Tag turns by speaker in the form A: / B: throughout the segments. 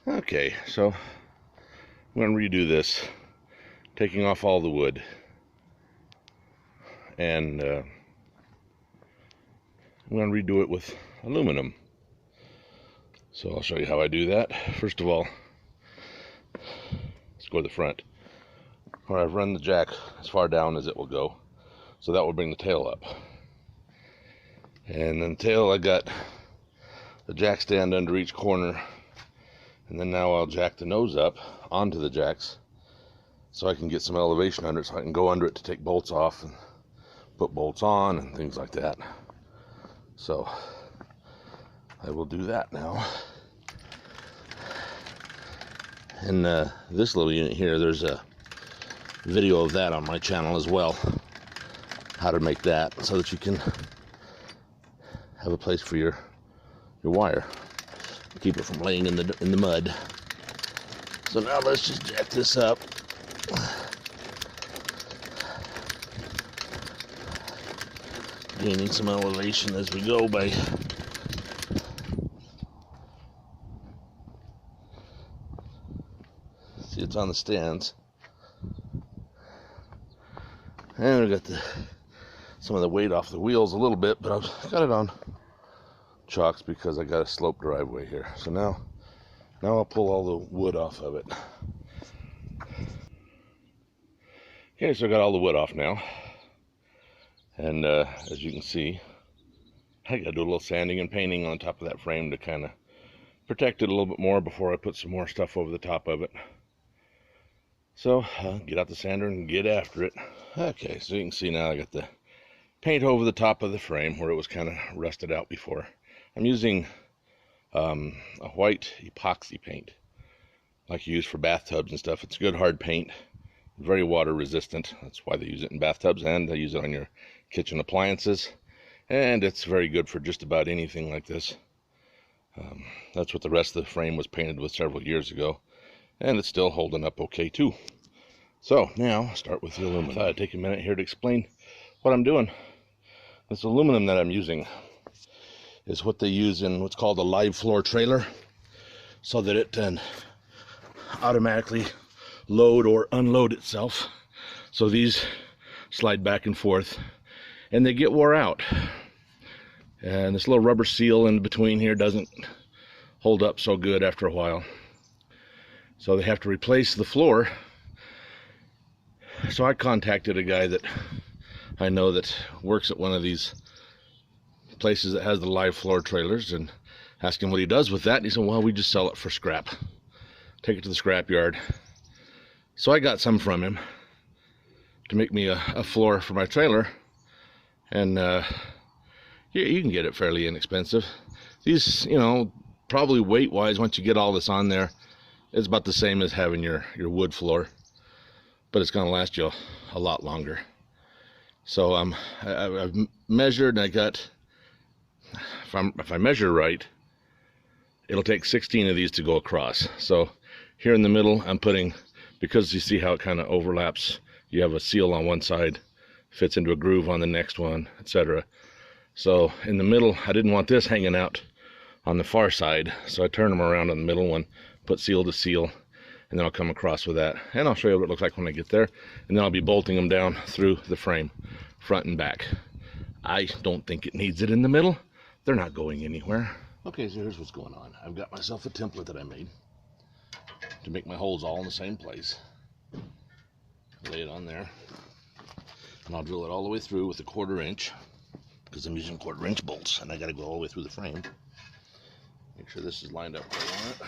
A: Okay, so I'm going to redo this, taking off all the wood, and I'm going to redo it with aluminum. So I'll show you how I do that. First of all, let's go to the front, where I've run the jack as far down as it will go, so that will bring the tail up. And then the tail, I got the jack stand under each corner, and then now I'll jack the nose up onto the jacks so I can get some elevation under it, so I can go under it to take bolts off and put bolts on and things like that. So I will do that now. And this little unit here, there's a video of that on my channel as well, how to make that so that you can have a place for your wire, keep it from laying in the mud. So now let's just jack this up. Gaining some elevation as we go by see, it's on the stands, and we got some of the weight off the wheels a little bit, but I've got it on chocks because I got a slope driveway here. So now I'll pull all the wood off of it. Okay, so I got all the wood off now, and as you can see, I gotta do a little sanding and painting on top of that frame to kind of protect it a little bit more before I put some more stuff over the top of it. So get out the sander and get after it. Okay, so you can see now I got the paint over the top of the frame where it was kind of rusted out before. I'm using a white epoxy paint like you use for bathtubs and stuff. It's good hard paint, very water resistant. That's why they use it in bathtubs, and they use it on your kitchen appliances, and it's very good for just about anything like this. That's what the rest of the frame was painted with several years ago, and it's still holding up okay too. So now I'll start with the aluminum. I thought I'd take a minute here to explain what I'm doing. This aluminum that I'm using is what they use in what's called a live floor trailer, so that it can automatically load or unload itself. So these slide back and forth, and they get wore out. And this little rubber seal in between here doesn't hold up so good after a while. So they have to replace the floor. So I contacted a guy that I know that works at one of these places that has the live floor trailers, and asked him what he does with that. And he said, well, we just sell it for scrap. Take it to the scrap yard. So I got some from him to make me a floor for my trailer. And you can get it fairly inexpensive. These, you know, probably weight-wise, once you get all this on there, it's about the same as having your wood floor. But it's going to last you a lot longer. So I've measured, and I got, if I measure right, it'll take 16 of these to go across. So here in the middle, I'm putting, because you see how it kind of overlaps, you have a seal on one side, fits into a groove on the next one, etc. So in the middle, I didn't want this hanging out on the far side, so I turn them around on the middle one, put seal to seal, and then I'll come across with that. And I'll show you what it looks like when I get there. And then I'll be bolting them down through the frame, front and back. I don't think it needs it in the middle. They're not going anywhere. Okay, so here's what's going on. I've got myself a template that I made to make my holes all in the same place. Lay it on there. And I'll drill it all the way through with a 1/4 inch, because I'm using 1/4 inch bolts, and I got to go all the way through the frame. Make sure this is lined up where I want it.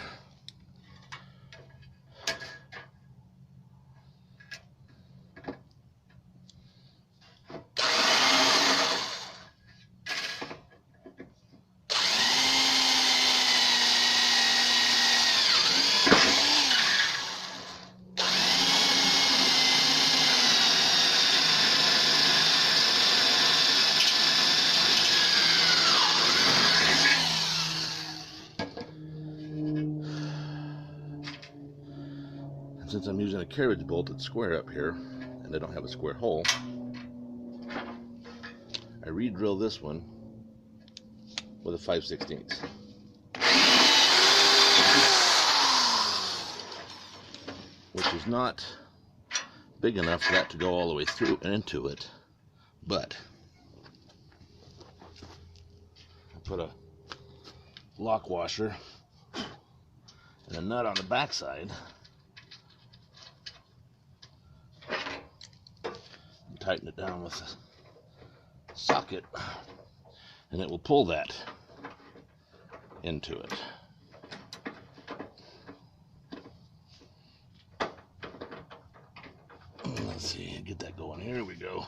A: Since I'm using a carriage bolt that's square up here, and I don't have a square hole, I re-drill this one with a 5/16. which is not big enough for that to go all the way through and into it. But I put a lock washer and a nut on the back side and tighten it down with a socket, and it will pull that into it. Let's see, get that going. Here we go.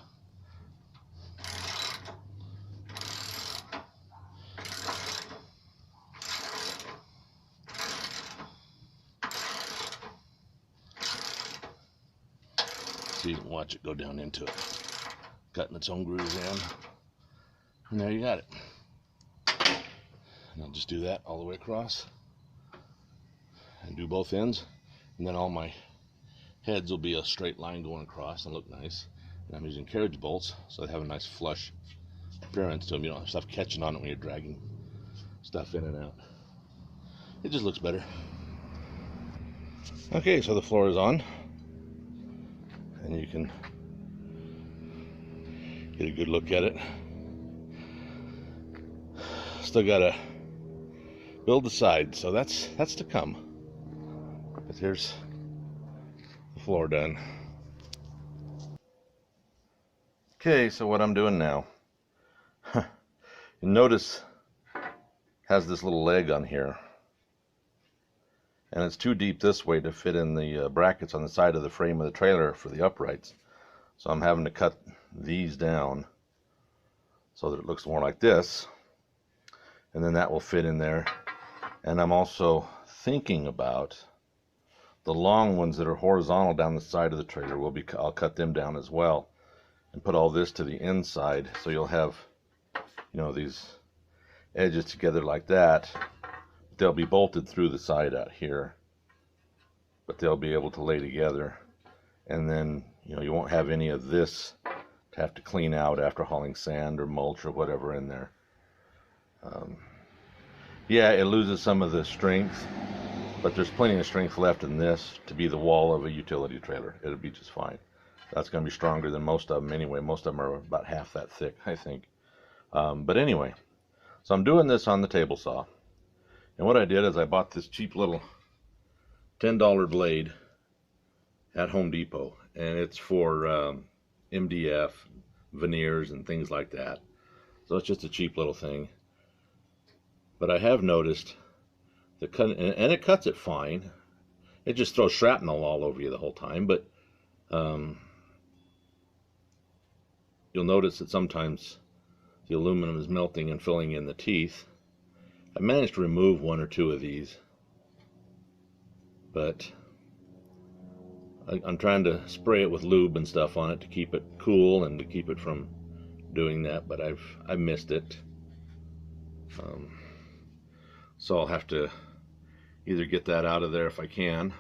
A: So you can watch it go down into it, cutting its own grooves in. And there you got it. And I'll just do that all the way across and do both ends, and then all my heads will be a straight line going across and look nice. And I'm using carriage bolts, so they have a nice flush appearance to them. You don't have stuff catching on it when you're dragging stuff in and out. It just looks better. Okay, so the floor is on, and you can get a good look at it. Still gotta build the sides, so that's to come. But here's the floor done. Okay, so what I'm doing now, you notice it has this little leg on here, and it's too deep this way to fit in the brackets on the side of the frame of the trailer for the uprights. So I'm having to cut these down so that it looks more like this, and then that will fit in there. And I'm also thinking about the long ones that are horizontal down the side of the trailer. I'll cut them down as well and put all this to the inside, so you'll have, you know, these edges together like that. They'll be bolted through the side out here, but they'll be able to lay together, and then, you know, you won't have any of this to have to clean out after hauling sand or mulch or whatever in there. Yeah, it loses some of the strength, but there's plenty of strength left in this to be the wall of a utility trailer. It'll be just fine. That's going to be stronger than most of them anyway. Most of them are about half that thick, I think. But anyway, so I'm doing this on the table saw. And what I did is I bought this cheap little $10 blade at Home Depot. And it's for MDF, veneers, and things like that. So it's just a cheap little thing. But I have noticed the cut, and it cuts it fine. It just throws shrapnel all over you the whole time. But you'll notice that sometimes the aluminum is melting and filling in the teeth. I managed to remove one or two of these, but I'm trying to spray it with lube and stuff on it to keep it cool and to keep it from doing that, but I've missed it. So I'll have to either get that out of there if I can,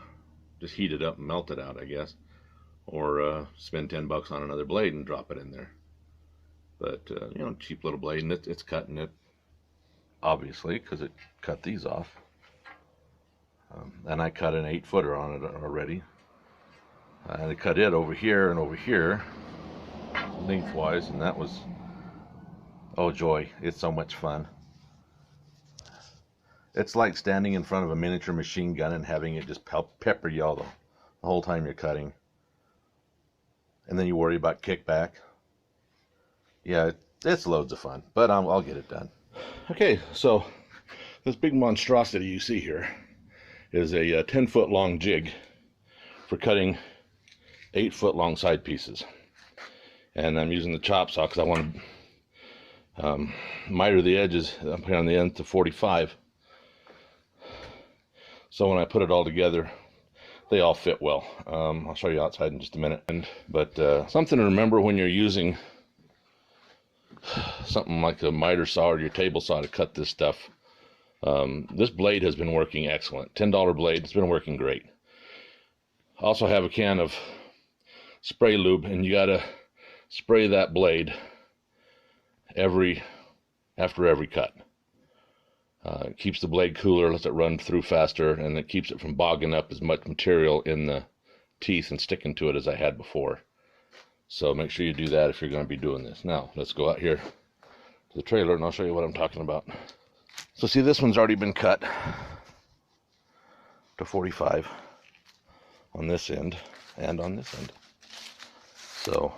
A: just heat it up and melt it out, I guess, or spend $10 on another blade and drop it in there. But you know, cheap little blade, and it's cutting it, obviously, because it cut these off. And I cut an 8-footer on it already. And I cut it over here and over here, lengthwise, and that was, oh joy, it's so much fun. It's like standing in front of a miniature machine gun and having it just pepper you all the whole time you're cutting. And then you worry about kickback. Yeah, it's loads of fun, but I'll get it done. Okay, so this big monstrosity you see here is a 10-foot long jig for cutting 8-foot long side pieces. And I'm using the chop saw because I want to miter the edges. I'm putting on the end to 45. So when I put it all together, they all fit well. I'll show you outside in just a minute. But something to remember when you're using something like a miter saw or your table saw to cut this stuff. This blade has been working excellent. $10 blade, it's been working great. I also have a can of spray lube, and you gotta spray that blade after every cut. It keeps the blade cooler, lets it run through faster, and it keeps it from bogging up as much material in the teeth and sticking to it as I had before. So make sure you do that if you're going to be doing this. Now let's go out here to the trailer and I'll show you what I'm talking about. So see, this one's already been cut to 45 on this end and on this end. So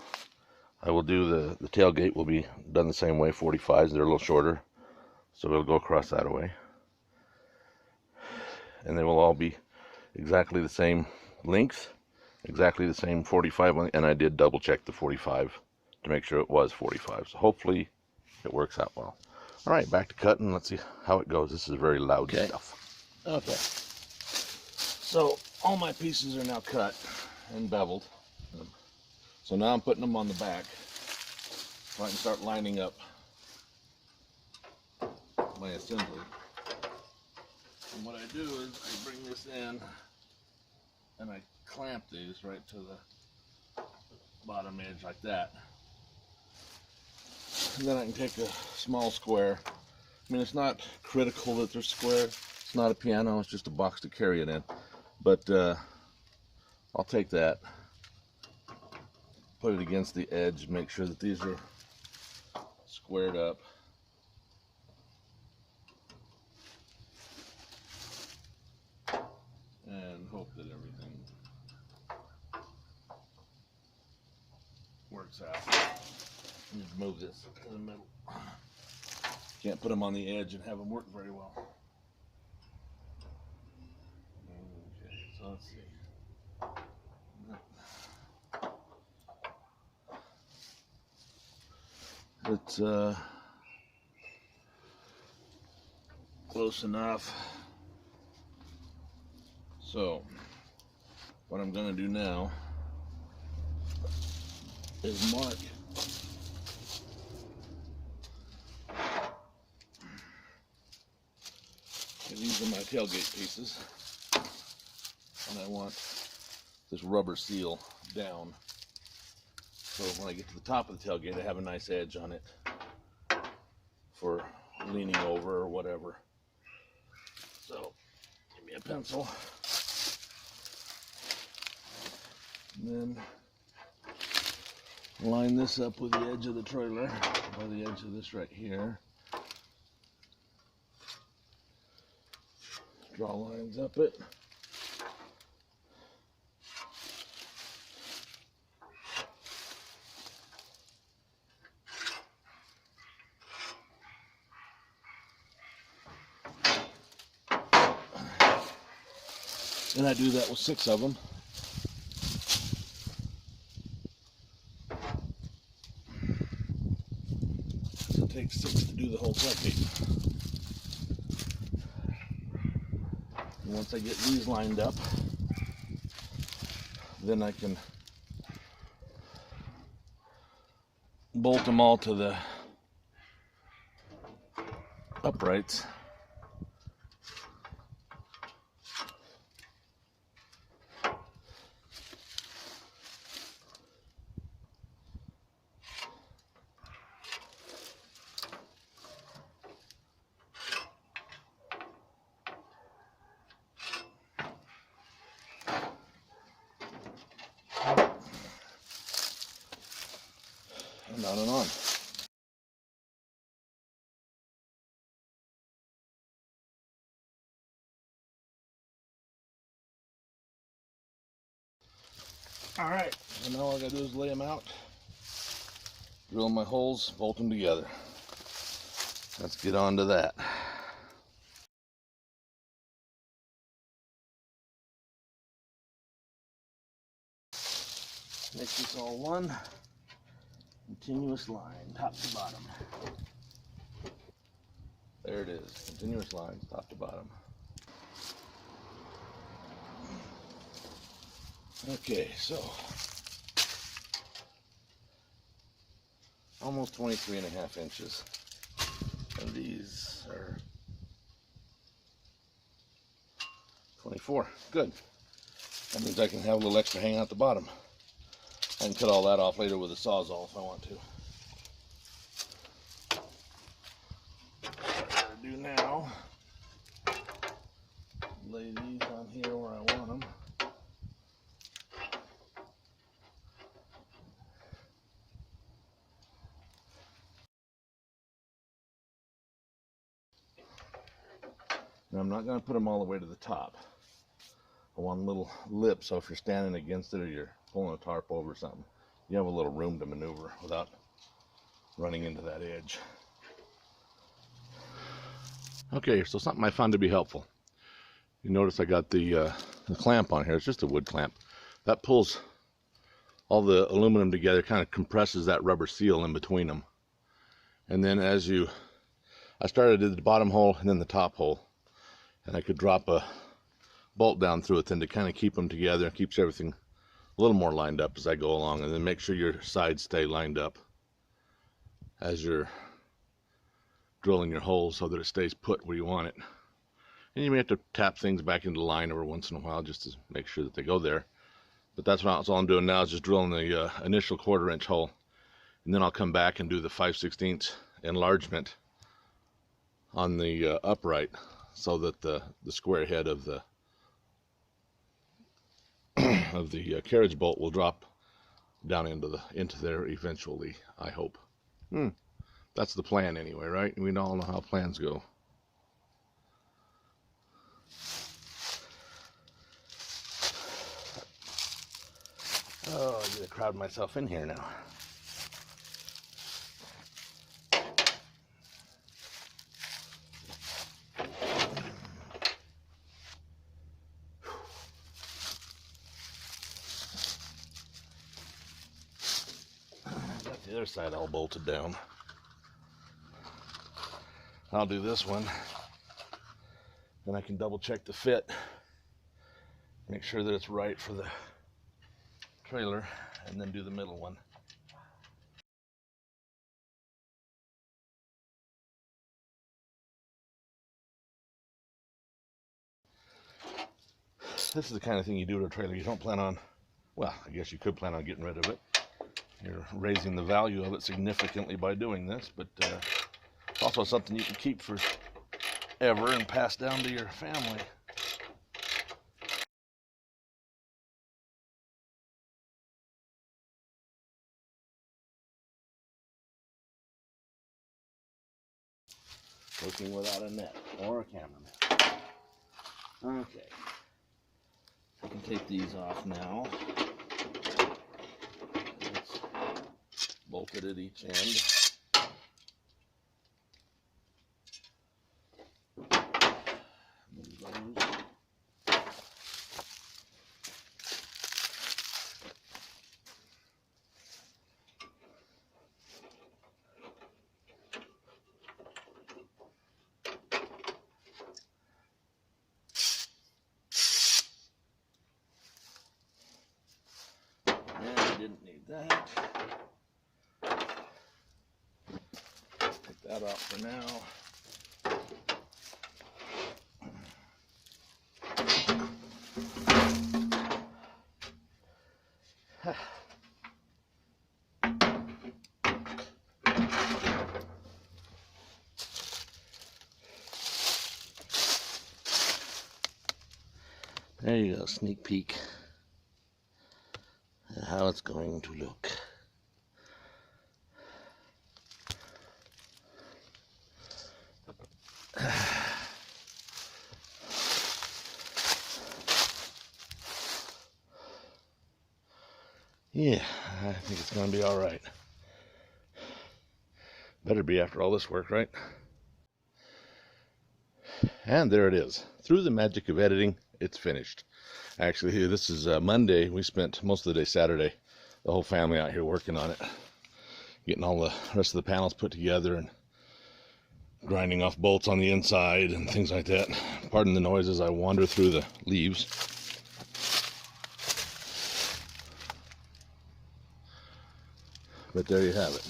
A: I will do the tailgate will be done the same way, 45s. They're a little shorter, so it'll go across that way. And they will all be exactly the same length, exactly the same 45, and I did double check the 45 to make sure it was 45. So hopefully it works out well. All right, back to cutting. Let's see how it goes. This is very loud stuff. Okay. So all my pieces are now cut and beveled. So now I'm putting them on the back so I can start lining up my assembly. And what I do is I bring this in and I clamp these right to the bottom edge like that. And then I can take a small square. I mean, it's not critical that they're square. It's not a piano, it's just a box to carry it in. But I'll take that, put it against the edge, make sure that these are squared up. And hope that everything works out. Just move this in the middle. Can't put them on the edge and have them work very well. Okay, so let's see. It's close enough. So what I'm going to do now is mark these are my tailgate pieces, and I want this rubber seal down so when I get to the top of the tailgate I have a nice edge on it for leaning over or whatever. So give me a pencil, and then line this up with the edge of the trailer, by the edge of this right here. Draw lines up it. And I do that with 6 of them. So it takes 6 to do the whole tailgate. And once I get these lined up, then I can bolt them all to the uprights. And on and on. All right, so now all I gotta do is lay them out, drill my holes, bolt them together. Let's get on to that. Make this all one continuous line, top to bottom. There it is, continuous lines, top to bottom. Okay, so almost 23.5 inches, and these are 24. Good. That means I can have a little extra hang out the bottom. I can cut all that off later with a Sawzall if I want to. What I gotta do now, lay these on here where I want them. Now I'm not going to put them all the way to the top. I want a little lip, so if you're standing against it or you're pulling a tarp over something, you have a little room to maneuver without running into that edge. Okay, so something I found to be helpful. You notice I got the clamp on here. It's just a wood clamp. That pulls all the aluminum together, kind of compresses that rubber seal in between them. And then I started at the bottom hole and then the top hole. And I could drop a bolt down through it then to kind of keep them together. It keeps everything a little more lined up as I go along. And then make sure your sides stay lined up as you're drilling your holes so that it stays put where you want it. And you may have to tap things back into line every once in a while just to make sure that they go there. But that's all I'm doing now, is just drilling the initial 1/4 inch hole. And then I'll come back and do the 5/16 enlargement on the upright, so that the square head of the carriage bolt will drop down into there eventually, I hope. That's the plan anyway, right? We all know how plans go. Oh, I gotta crowd myself in here now. Got the other side all bolted down. I'll do this one, then I can double check the fit, make sure that it's right for the trailer, and then do the middle one. This is the kind of thing you do to a trailer you don't plan on, well, I guess you could plan on getting rid of it. You're raising the value of it significantly by doing this, but it's also something you can keep forever and pass down to your family. Working without a net or a cameraman. Okay. I can take these off now. It's bolted at each end. Move those. Didn't need that. Take that off for now. There you go, sneak peek at how it's going to look. Yeah, I think it's going to be all right. Better be after all this work, right? And there it is. Through the magic of editing, it's finished. Actually, this is Monday. We spent most of the day Saturday, the whole family out here working on it, getting all the rest of the panels put together and grinding off bolts on the inside and things like that. Pardon the noise as I wander through the leaves. But there you have it.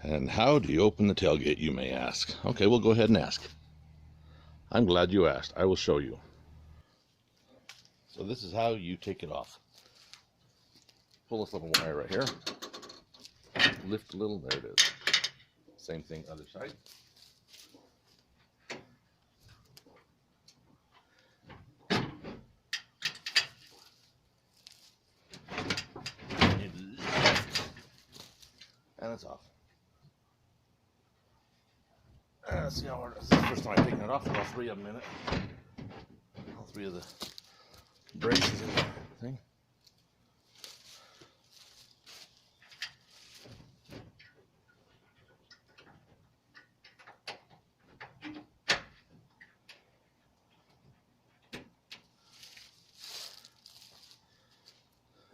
A: And how do you open the tailgate, you may ask? Okay, we'll go ahead and ask. I'm glad you asked. I will show you. So this is how you take it off. Pull this little wire right here. Lift a little, there it is. Same thing, other side. that's off. Let's see how hard it is. This is the first time I've taken it off. All three of them in it. All three of the braces in the thing.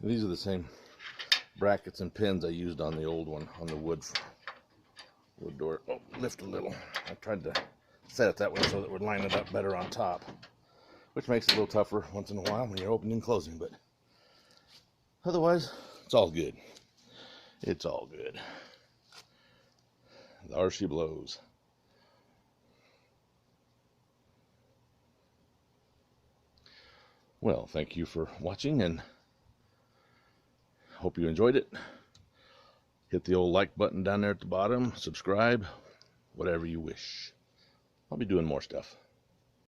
A: These are the same brackets and pins I used on the old one, on the wood door. Oh, lift a little. I tried to set it that way so that it would line it up better on top, which makes it a little tougher once in a while when you're opening and closing, but otherwise, it's all good. It's all good. There she blows. Well, thank you for watching, and hope you enjoyed it. Hit the old like button down there at the bottom, subscribe, whatever you wish. I'll be doing more stuff.